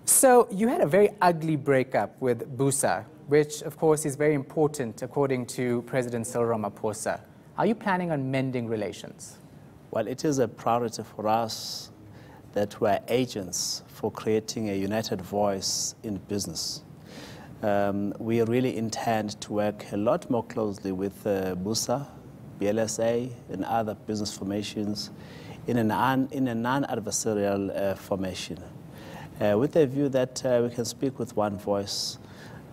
So you had a very ugly breakup with Busa, which of course is very important according to President Cyril Ramaphosa. Are you planning on mending relations? Well, it is a priority for us that we're agents for creating a united voice in business. We really intend to work a lot more closely with Busa, BLSA, and other business formations in a non-adversarial formation, with a view that we can speak with one voice.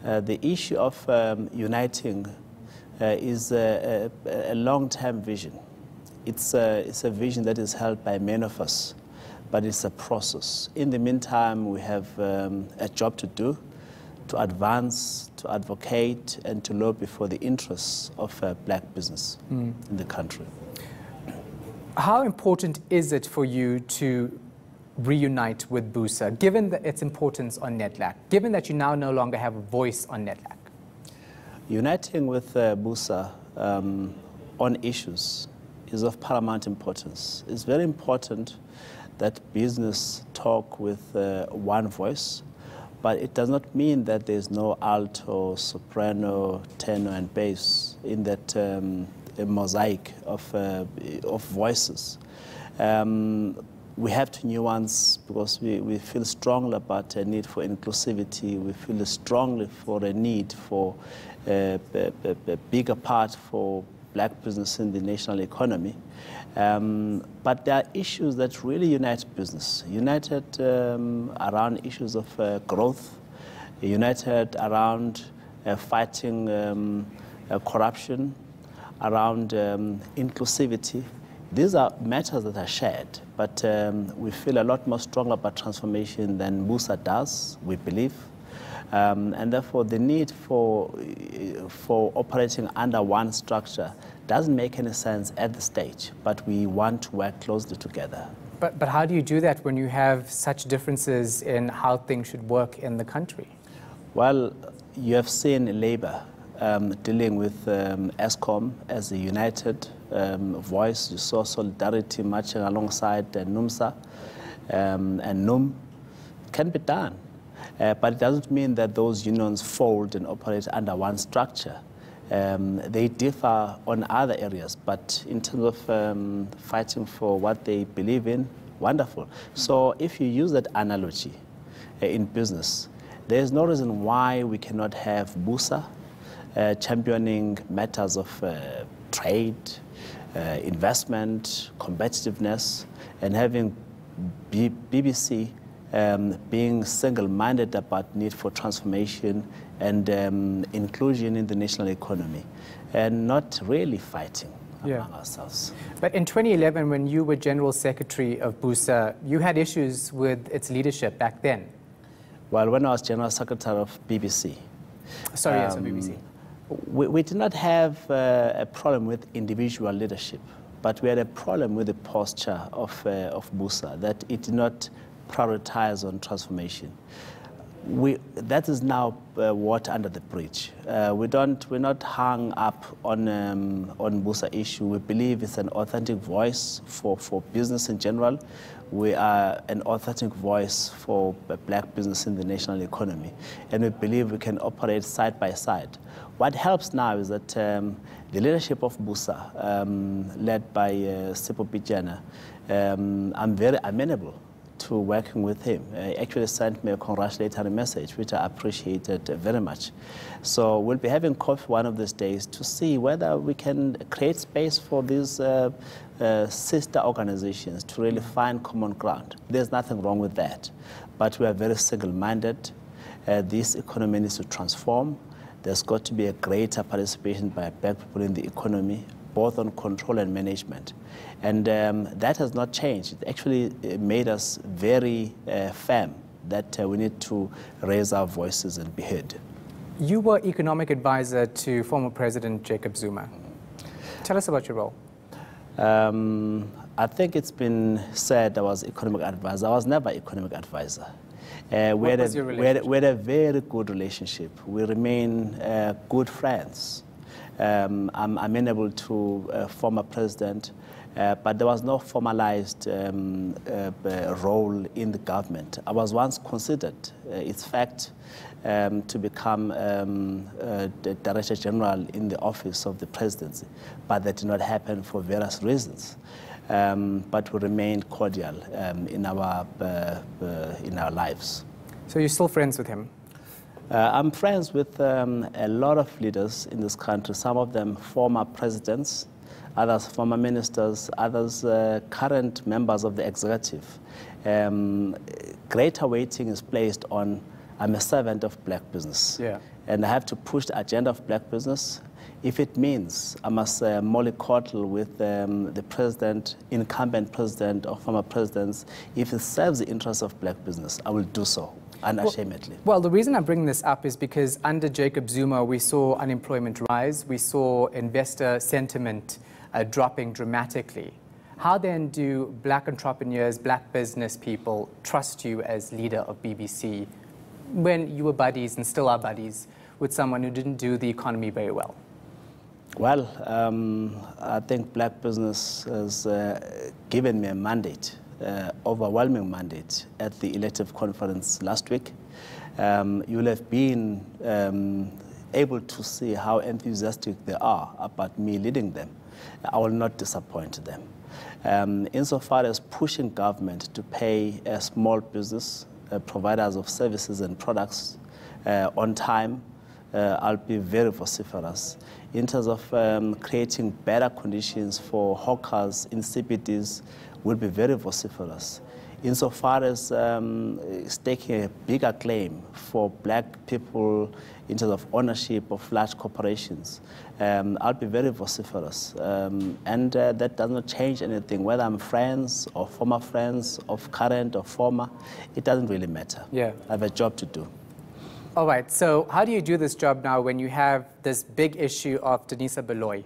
The issue of uniting is a long-term vision. It's a vision that is held by many of us, but it's a process. In the meantime, we have a job to do, to advance, to advocate, and to lobby for the interests of black business in the country. How important is it for you to reunite with Busa, given its importance on NETLAC, given that you now no longer have a voice on NETLAC? Uniting with Busa on issues is of paramount importance. It's very important that business talk with one voice, but it does not mean that there's no alto, soprano, tenor, and bass in that mosaic of voices. We have to nuance because we feel strongly about a need for inclusivity. We feel strongly for a need for a bigger part for black business in the national economy. But there are issues that really unite business, united around issues of growth, united around fighting corruption, around inclusivity. These are matters that are shared, but we feel a lot more strong about transformation than Busa does, we believe. And therefore, the need for operating under one structure doesn't make any sense at this stage, but we want to work closely together. But how do you do that when you have such differences in how things should work in the country? Well, you have seen Labour dealing with ESCOM as a united voice. You saw Solidarity marching alongside NUMSA and NUM. It can be done. But it doesn't mean that those unions fold and operate under one structure. They differ on other areas, but in terms of fighting for what they believe in, wonderful. So if you use that analogy in business, there's no reason why we cannot have Busa championing matters of trade, investment, competitiveness, and having BBC being single-minded about need for transformation and inclusion in the national economy, and not really fighting among ourselves. But in 2011, when you were General Secretary of Busa, you had issues with its leadership back then. Well, when I was General Secretary of BBC. Sorry, yes, of BBC. We did not have a problem with individual leadership, but we had a problem with the posture of Busa, that it did not prioritize on transformation. That is now water under the bridge. We're not hung up on Busa issue. We believe it's an authentic voice for business in general. We are an authentic voice for black business in the national economy, and we believe we can operate side by side. What helps now is that the leadership of Busa, led by Sipho Pitjana, I'm very amenable to working with him. He actually sent me a congratulatory message, which I appreciated very much. So we'll be having coffee one of these days to see whether we can create space for these sister organizations to really find common ground. There's nothing wrong with that, but we are very single-minded. This economy needs to transform. There's got to be a greater participation by black people in the economy, both on control and management. And that has not changed. It actually made us very firm that we need to raise our voices and be heard. You were economic advisor to former President Jacob Zuma. Tell us about your role. I think it's been said I was economic advisor. I was never economic advisor. We had a very good relationship. We remain good friends. I'm amenable to former president But there was no formalized role in the government. I was once considered, it's fact, to become the Director General in the office of the presidency, but that did not happen for various reasons. But we remained cordial in our lives. So you're still friends with him? I'm friends with a lot of leaders in this country, some of them former presidents, others former ministers, others current members of the executive. Greater weighting is placed on, I'm a servant of black business. Yeah. And I have to push the agenda of black business. If it means I must mollycoddle with the president, incumbent president or former presidents, if it serves the interests of black business, I will do so unashamedly. Well, the reason I'm bringing this up is because under Jacob Zuma, we saw unemployment rise. We saw investor sentiment dropping dramatically. How then do black entrepreneurs, black business people trust you as leader of BBC when you were buddies and still are buddies with someone who didn't do the economy very well? Well, I think black business has given me a mandate, overwhelming mandate at the elective conference last week. You will have been able to see how enthusiastic they are about me leading them. I will not disappoint them. Insofar as pushing government to pay small business providers of services and products on time, I'll be very vociferous. In terms of creating better conditions for hawkers in CBDs, will be very vociferous. Insofar as staking a bigger claim for black people in terms of ownership of large corporations, I'll be very vociferous. And that does not change anything, whether I'm friends or former friends, of current or former, it doesn't really matter. Yeah. I have a job to do. All right, so how do you do this job now when you have this big issue of Denisa Beloy,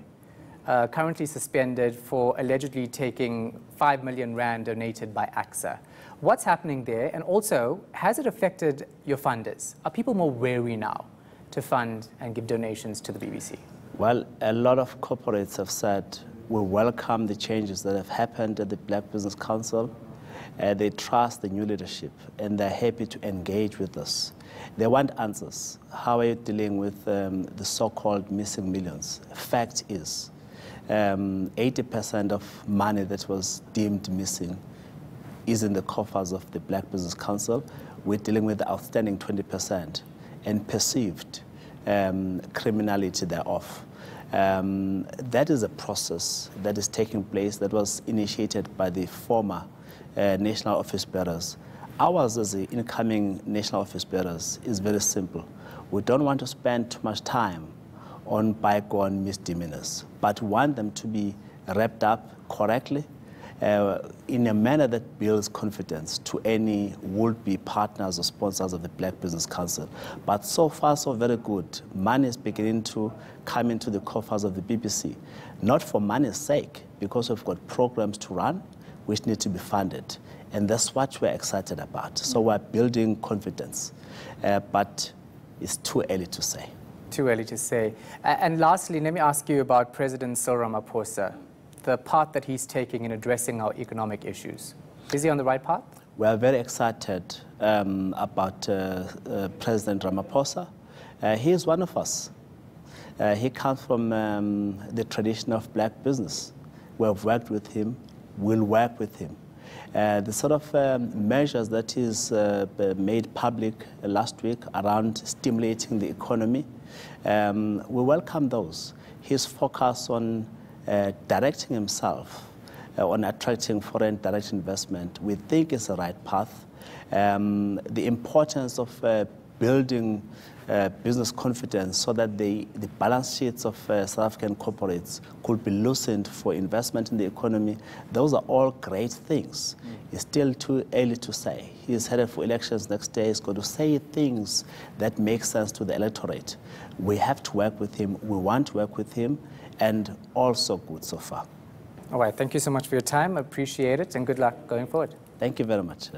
currently suspended for allegedly taking 5 million rand donated by AXA? What's happening there? And also, has it affected your funders? Are people more wary now to fund and give donations to the BBC? Well, a lot of corporates have said we welcome the changes that have happened at the Black Business Council. They trust the new leadership and they're happy to engage with us. They want answers. How are you dealing with the so-called missing millions? Fact is, 80% of money that was deemed missing is in the coffers of the Black Business Council. We're dealing with the outstanding 20% and perceived criminality thereof. That is a process that is taking place that was initiated by the former national office bearers. Ours as the incoming national office bearers is very simple. We don't want to spend too much time on bygone misdemeanors, but want them to be wrapped up correctly in a manner that builds confidence to any would-be partners or sponsors of the Black Business Council. But so far, so very good. Money is beginning to come into the coffers of the BBC, not for money's sake, because we've got programs to run which need to be funded. And that's what we're excited about. So we're building confidence, but it's too early to say. Too early to say. And lastly, let me ask you about President Cyril Ramaphosa, the path that he's taking in addressing our economic issues. Is he on the right path? We are very excited about President Ramaphosa. He is one of us. He comes from the tradition of black business. We have worked with him, will work with him. The sort of measures that he's made public last week around stimulating the economy, we welcome those. His focus on directing himself on attracting foreign direct investment, we think is the right path. The importance of building business confidence so that the balance sheets of South African corporates could be loosened for investment in the economy, those are all great things. It's still too early to say. He's headed for elections next day. He's going to say things that make sense to the electorate. We have to work with him. We want to work with him, and also good so far. All right, thank you so much for your time. I appreciate it, and good luck going forward. Thank you very much.